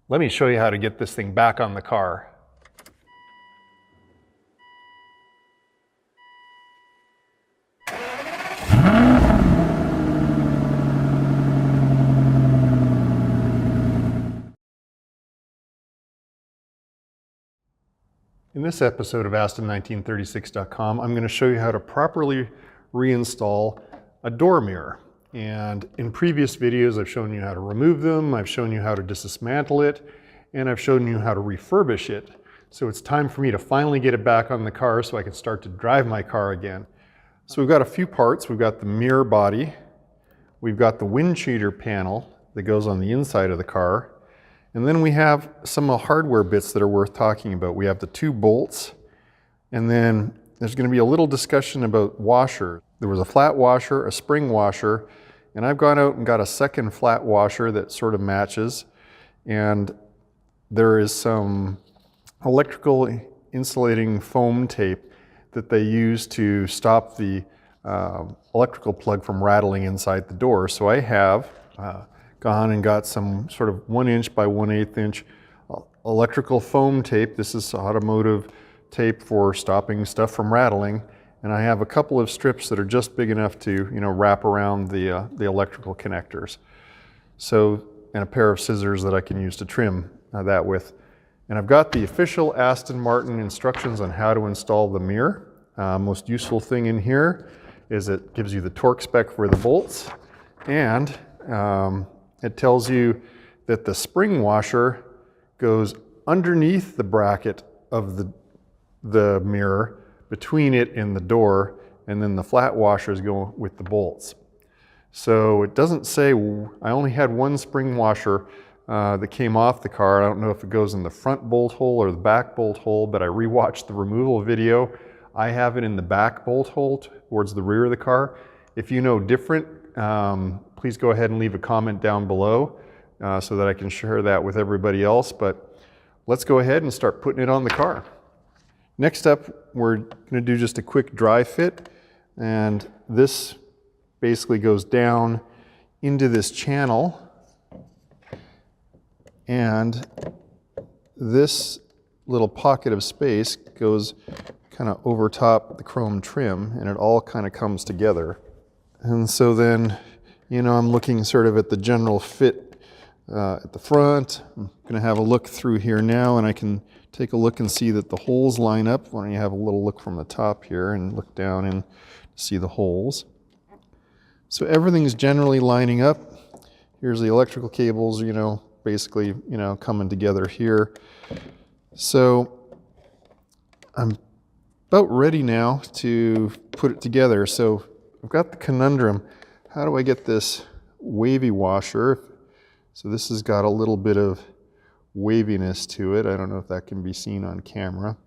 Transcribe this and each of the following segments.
Let me show you how to get this thing back on the car. In this episode of Aston1936.com, I'm going to show you how to properly reinstall a door mirror. And in previous videos, I've shown you how to remove them, I've shown you how to dismantle it, and I've shown you how to refurbish it. So it's time for me to finally get it back on the car so I can start to drive my car again. So we've got a few parts. We've got the mirror body, we've got the wind cheater panel that goes on the inside of the car, and then we have some hardware bits that are worth talking about. We have the 2 bolts, and then there's going to be a little discussion about washer. There was a flat washer, a spring washer, and I've gone out and got a second flat washer that sort of matches. And there is some electrical insulating foam tape that they use to stop the electrical plug from rattling inside the door. So I have gone and got some sort of 1 inch by 1/8 inch electrical foam tape. This is automotive tape for stopping stuff from rattling. And I have a couple of strips that are just big enough to, wrap around the electrical connectors. So, and a pair of scissors that I can use to trim that with. And I've got the official Aston Martin instructions on how to install the mirror. Most useful thing in here is it gives you the torque spec for the bolts, and it tells you that the spring washer goes underneath the bracket of the mirror, between it and the door, and then the flat washers go with the bolts. So it doesn't say, I only had 1 spring washer that came off the car. I don't know if it goes in the front bolt hole or the back bolt hole, but I rewatched the removal video. I have it in the back bolt hole towards the rear of the car. If you know different, please go ahead and leave a comment down below so that I can share that with everybody else. But let's go ahead and start putting it on the car. Next up, we're going to do just a quick dry fit, and this basically goes down into this channel, and this little pocket of space goes kind of over top the chrome trim, and it all kind of comes together. And so then, I'm looking sort of at the general fit at the front. I'm going to have a look through here now, and I can take a look and see that the holes line up. Why don't you have a little look from the top here and look down and see the holes. So everything's generally lining up. Here's the electrical cables, basically, coming together here. So I'm about ready now to put it together. So I've got the conundrum. How do I get this wavy washer? So this has got a little bit of waviness to it. I don't know if that can be seen on camera.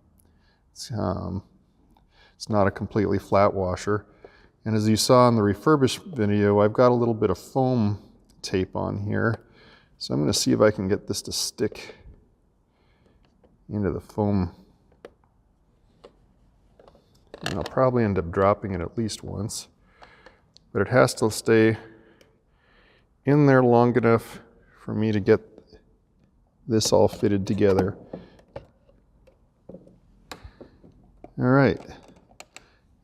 It's not a completely flat washer. And as you saw in the refurbished video, I've got a little bit of foam tape on here. So I'm going to see if I can get this to stick into the foam. And I'll probably end up dropping it at least once. But it has to stay in there long enough for me to get this all fitted together. All right.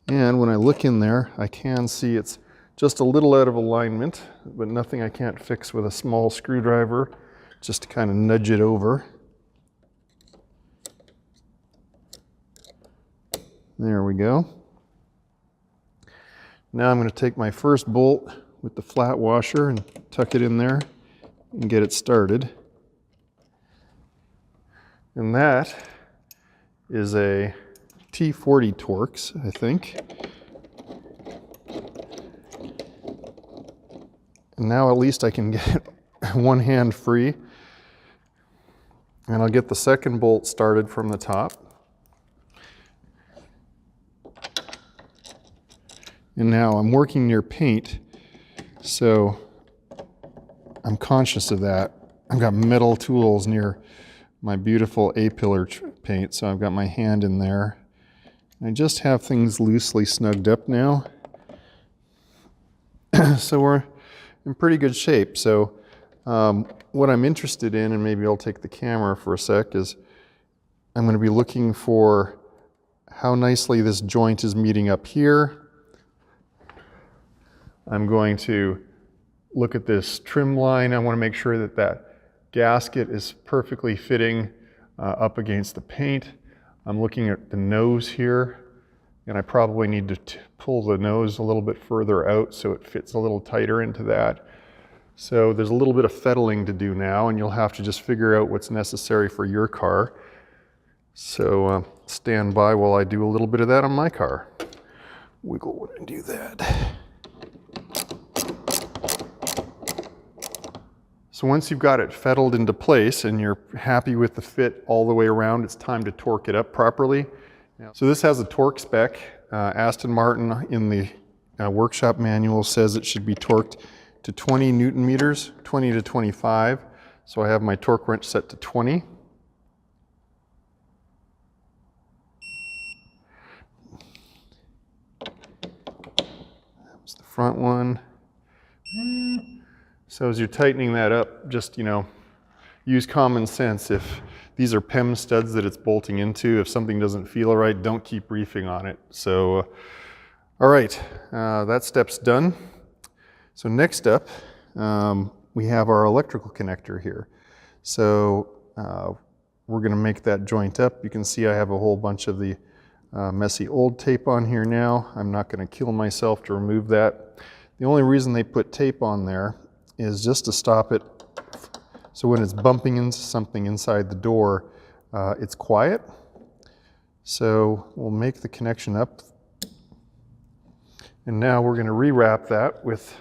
And when I look in there, I can see it's just a little out of alignment, but nothing I can't fix with a small screwdriver, just to kind of nudge it over. There we go. Now I'm going to take my first bolt with the flat washer and tuck it in there and get it started. And that is a T40 Torx, I think. And now at least I can get one hand free. And I'll get the second bolt started from the top. And now I'm working near paint, so I'm conscious of that. I've got metal tools near my beautiful A-pillar paint, so I've got my hand in there. I just have things loosely snugged up now. So we're in pretty good shape. So what I'm interested in, and maybe I'll take the camera for a sec, is I'm going to be looking for how nicely this joint is meeting up here. I'm going to look at this trim line. I want to make sure that that gasket is perfectly fitting up against the paint. I'm looking at the nose here, and I probably need to pull the nose a little bit further out so it fits a little tighter into that. So there's a little bit of fettling to do now, and you'll have to just figure out what's necessary for your car. So stand by while I do a little bit of that on my car. Wiggle when I do that. So once you've got it fettled into place and you're happy with the fit all the way around, it's time to torque it up properly. So this has a torque spec. Aston Martin in the workshop manual says it should be torqued to 20 Newton meters, 20 to 25. So I have my torque wrench set to 20. That was the front one. So as you're tightening that up, just, use common sense. If these are PEM studs that it's bolting into, if something doesn't feel right, don't keep reefing on it. So, all right, that step's done. So next up, we have our electrical connector here. So we're gonna make that joint up. You can see I have a whole bunch of the messy old tape on here now. I'm not gonna kill myself to remove that. The only reason they put tape on there is just to stop it. So when it's bumping into something inside the door, it's quiet. So we'll make the connection up. And now we're gonna rewrap that with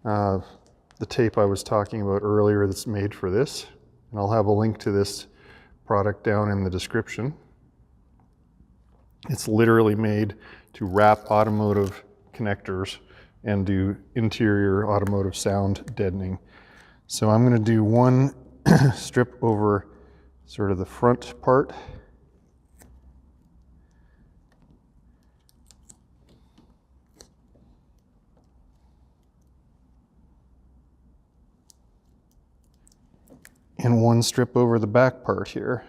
the tape I was talking about earlier that's made for this. And I'll have a link to this product down in the description. It's literally made to wrap automotive connectors and do interior automotive sound deadening. So I'm going to do one strip over sort of the front part. And one strip over the back part here.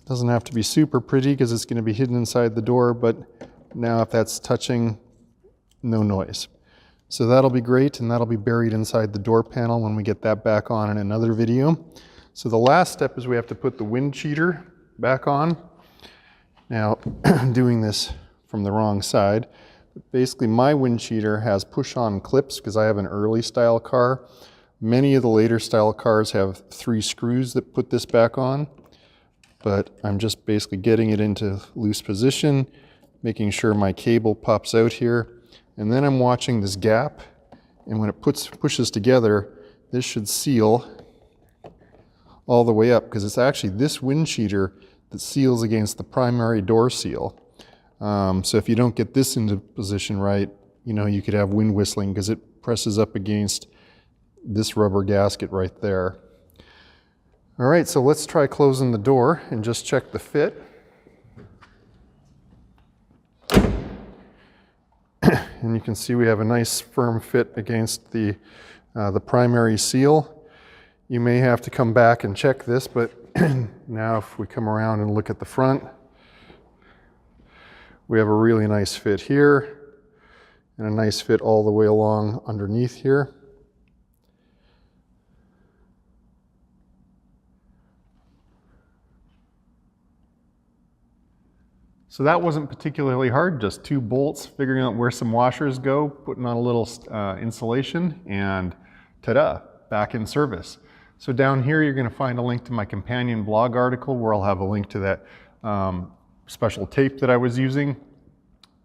Doesn't have to be super pretty because it's going to be hidden inside the door, but now if that's touching, no noise. So that'll be great, and that'll be buried inside the door panel when we get that back on in another video. So the last step is we have to put the wind cheater back on. Now, I'm doing this from the wrong side. Basically, my wind cheater has push-on clips because I have an early style car. Many of the later style cars have 3 screws that put this back on. But I'm just basically getting it into loose position, making sure my cable pops out here. And then I'm watching this gap, and when it pushes together, this should seal all the way up, because it's actually this wind cheater that seals against the primary door seal. So if you don't get this into position right, you could have wind whistling because it presses up against this rubber gasket right there. All right, so let's try closing the door and just check the fit. And you can see we have a nice firm fit against the primary seal. You may have to come back and check this, but now if we come around and look at the front, we have a really nice fit here and a nice fit all the way along underneath here. So that wasn't particularly hard, just 2 bolts, figuring out where some washers go, putting on a little insulation, and ta-da, back in service. So down here you're going to find a link to my companion blog article where I'll have a link to that special tape that I was using.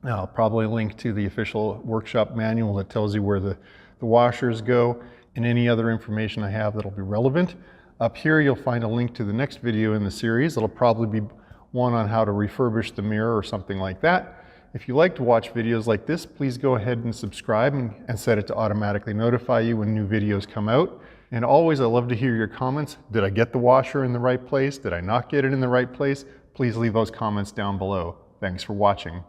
I'll probably link to the official workshop manual that tells you where the washers go and any other information I have that'll be relevant. Up here you'll find a link to the next video in the series. It'll probably be one on how to refurbish the mirror or something like that. If you like to watch videos like this, please go ahead and subscribe and set it to automatically notify you when new videos come out. And always, I love to hear your comments. Did I get the washer in the right place? Did I not get it in the right place? Please leave those comments down below. Thanks for watching.